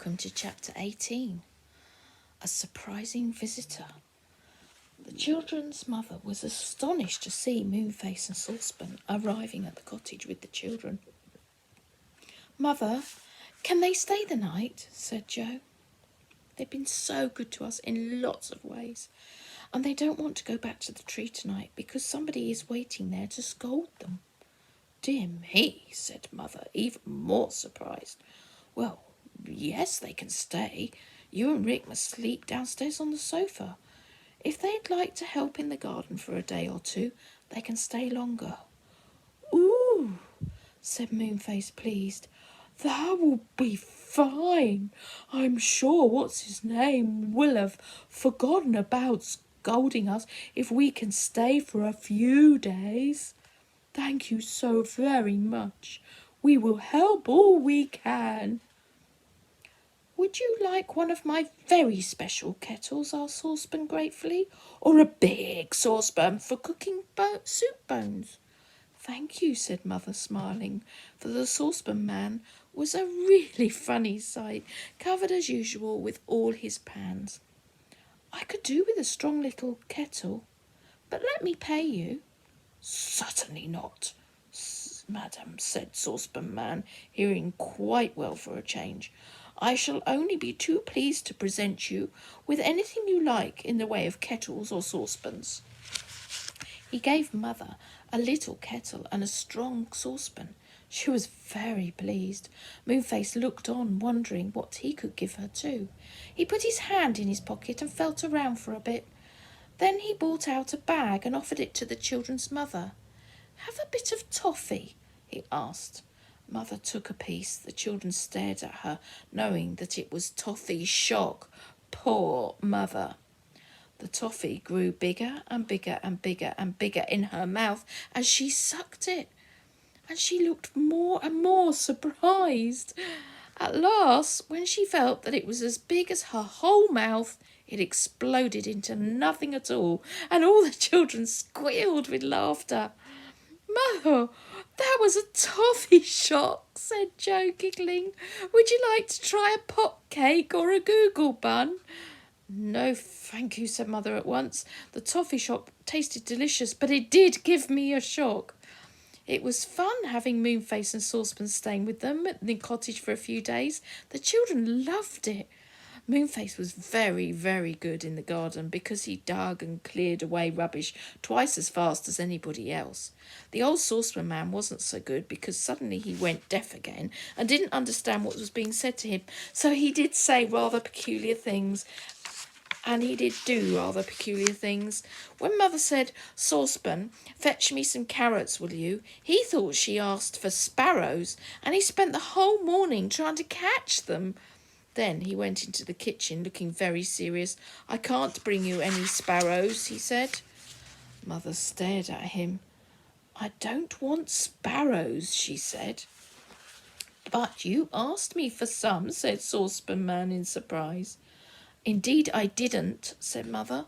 Welcome to chapter 18, A Surprising Visitor. The children's mother was astonished to see Moonface and Saucepan arriving at the cottage with the children. "Mother, can they stay the night?" said Jo. "They've been so good to us in lots of ways, and they don't want to go back to the tree tonight because somebody is waiting there to scold them." "Dear me," said Mother, even more surprised. "Well, yes, they can stay. You and Rick must sleep downstairs on the sofa. If they'd like to help in the garden for a day or two, they can stay longer." "Ooh," said Moonface, pleased. "That will be fine. I'm sure what's-his-name will have forgotten about scolding us if we can stay for a few days. Thank you so very much. We will help all we can." "Would you like one of my very special kettles?" asked Saucepan gratefully. "Or a big saucepan for cooking soup bones?" "Thank you," said Mother, smiling, for the saucepan man was a really funny sight, covered as usual with all his pans. "I could do with a strong little kettle, but let me pay you." "Certainly not, madam," said Saucepan Man, hearing quite well for a change. "I shall only be too pleased to present you with anything you like in the way of kettles or saucepans." He gave Mother a little kettle and a strong saucepan. She was very pleased. Moonface looked on, wondering what he could give her too. He put his hand in his pocket and felt around for a bit. Then he brought out a bag and offered it to the children's mother. "Have a bit of toffee?" he asked. Mother took a piece. The children stared at her, knowing that it was toffee shock. Poor Mother. The toffee grew bigger and bigger and bigger and bigger in her mouth as she sucked it, and she looked more and more surprised. At last, when she felt that it was as big as her whole mouth, it exploded into nothing at all, and all the children squealed with laughter. "Mother, that was a toffee shock," said Jo, giggling. "Would you like to try a pot cake or a google bun?" "No, thank you," said Mother at once. "The toffee shock tasted delicious, but it did give me a shock." It was fun having Moonface and Saucepan staying with them at the cottage for a few days. The children loved it. Moonface was very, very good in the garden because he dug and cleared away rubbish twice as fast as anybody else. The old saucepan man wasn't so good because suddenly he went deaf again and didn't understand what was being said to him, so he did say rather peculiar things. And he did do rather peculiar things. When Mother said, "Saucepan, fetch me some carrots, will you?" he thought she asked for sparrows, and he spent the whole morning trying to catch them. Then he went into the kitchen looking very serious. "I can't bring you any sparrows," he said. Mother stared at him. "I don't want sparrows," she said. "But you asked me for some," said Saucepan Man in surprise. "Indeed I didn't," said Mother.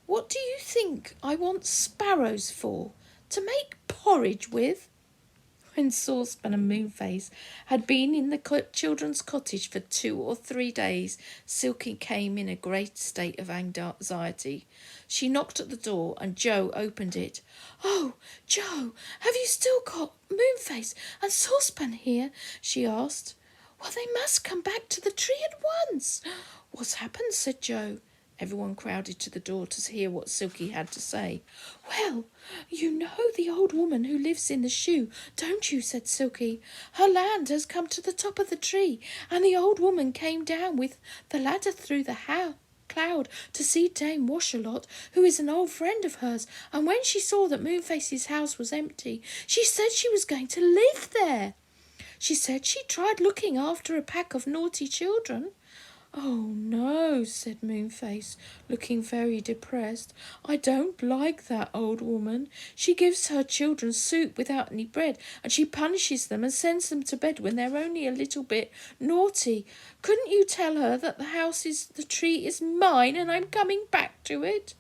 "What do you think I want sparrows for? To make porridge with?" When Saucepan and Moonface had been in the children's cottage for 2 or 3 days, Silky came in a great state of anxiety. She knocked at the door and Jo opened it. "Oh, Jo, have you still got Moonface and Saucepan here?" she asked. "Well, they must come back to the tree at once." "What's happened?" said Jo. Everyone crowded to the door to hear what Silky had to say. "Well, you know the old woman who lives in the shoe, don't you?" said Silky. "Her land has come to the top of the tree, and the old woman came down with the ladder through the cloud to see Dame Washalot, who is an old friend of hers, and when she saw that Moonface's house was empty, she said she was going to live there. She said she tried looking after a pack of naughty children." "Oh, no," said Moonface, looking very depressed. "I don't like that old woman. She gives her children soup without any bread, and she punishes them and sends them to bed when they're only a little bit naughty. Couldn't you tell her that the tree is mine and I'm coming back to it?"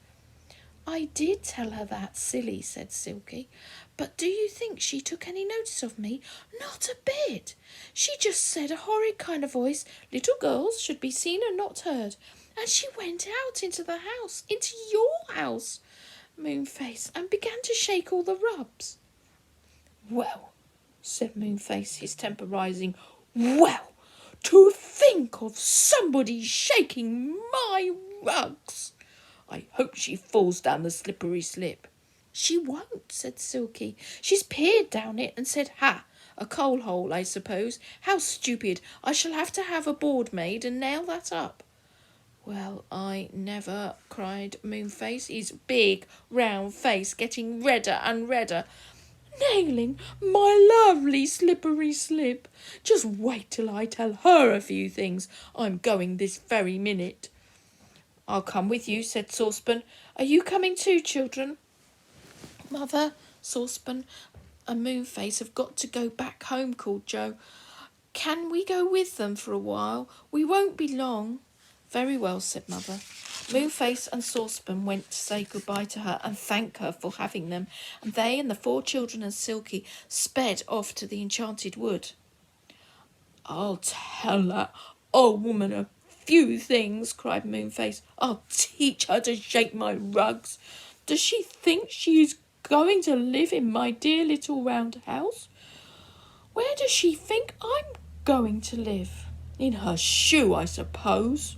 I did tell her that, silly, said Silky. But do you think she took any notice of me? Not a bit. She just said a horrid kind of voice, little girls should be seen and not heard. And she went out into the house, into your house, Moonface, and began to shake all the rubs. Well, said Moonface, his temper rising, well, to think of somebody shaking my rugs! I hope she falls down the slippery slip. She won't, said Silky. She's peered down it and said, ha, a coal hole, I suppose. How stupid. I shall have to have a board made and nail that up. Well, I never, cried Moonface, his big, round face getting redder and redder. Nailing my lovely slippery slip. Just wait till I tell her a few things. I'm going this very minute. I'll come with you, said Saucepan. Are you coming too, children? Mother, Saucepan and Moonface have got to go back home, called Joe. Can we go with them for a while? We won't be long. Very well, said Mother. Moonface and Saucepan went to say goodbye to her and thank her for having them, and they and the 4 children and Silky sped off to the enchanted wood. I'll tell that old woman a few things, cried Moonface. I'll teach her to shake my rugs. Does she think she's going to live in my dear little round house? Where does she think I'm going to live? In her shoe, I suppose.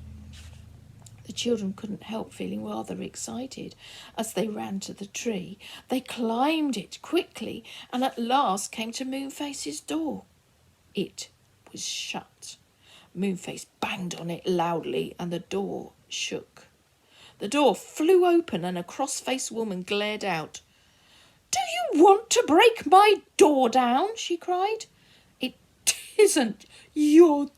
The children couldn't help feeling rather excited as they ran to the tree. They climbed it quickly and at last came to Moonface's door. It was shut. Moonface banged on it loudly and the door shook. The door flew open and a cross-faced woman glared out. Do you want to break my door down? She cried. It isn't your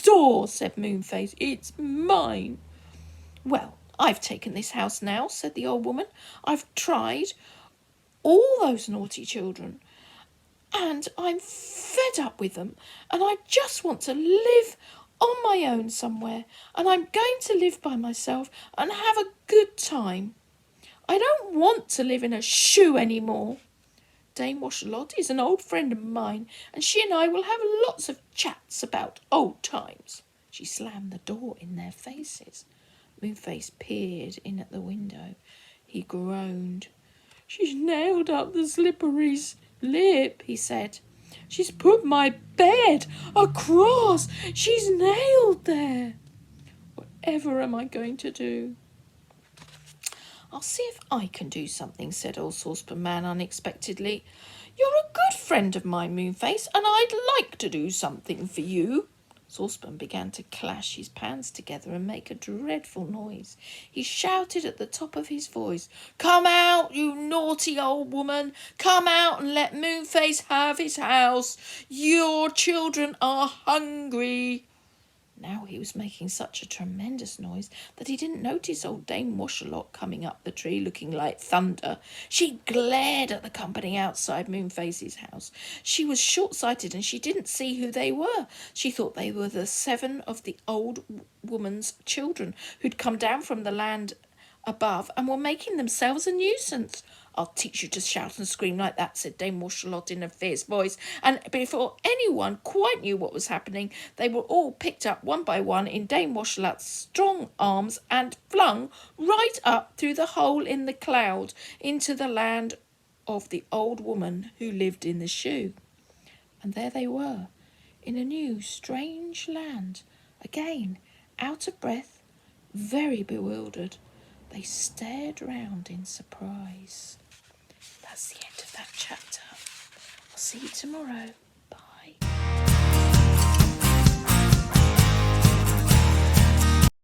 door, said Moonface. It's mine. Well, I've taken this house now, said the old woman. I've tried all those naughty children, and I'm fed up with them, and I just want to live on my own somewhere, and I'm going to live by myself and have a good time. I don't want to live in a shoe any more. Dame Washalot is an old friend of mine, and she and I will have lots of chats about old times. She slammed the door in their faces. Moonface peered in at the window. He groaned. She's nailed up the slippery slip, he said. She's put my bed across. She's nailed there. Whatever am I going to do? I'll see if I can do something, said old Saucepan Man unexpectedly. You're a good friend of mine, Moonface, and I'd like to do something for you. Saucepan began to clash his pans together and make a dreadful noise. He shouted at the top of his voice, Come out, you naughty old woman! Come out and let Moonface have his house! Your children are hungry! Now he was making such a tremendous noise that he didn't notice old Dame Washalot coming up the tree looking like thunder. She glared at the company outside Moonface's house. She was short-sighted and she didn't see who they were. She thought they were the 7 of the old woman's children who'd come down from the land above and were making themselves a nuisance. I'll teach you to shout and scream like that, said Dame Washalot in a fierce voice, and before anyone quite knew what was happening, they were all picked up one by one in Dame Washalot's strong arms and flung right up through the hole in the cloud into the land of the old woman who lived in the shoe. And there they were, in a new, strange land, again, out of breath, very bewildered. They stared round in surprise. That's the end of that chapter. I'll see you tomorrow.